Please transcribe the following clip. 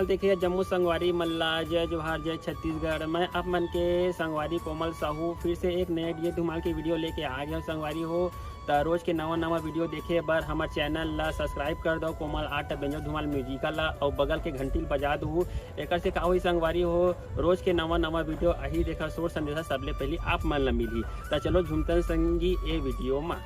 देखिए जम्मू संगवारी मल्ला, जय जोहार, जय छत्तीसगढ़। मैं आप मन के संगवारी कोमल साहू फिर से एक नए ये धुमाल की वीडियो लेके आ गया संगवारी हो। तो रोज के नवा वीडियो देखे बर हमारे चैनल ला सब्सक्राइब कर दो कोमल आर्ट बेंजो धुमाल म्यूजिकल ला, और बगल के घंटी बजा दू। एक से का हुई संगवारी हो, रोज के नवा वीडियो अही देखा सोर संदेशा सबले पहले आप मन ला मिली। तो चलो झुमतन संगी ए वीडियो में।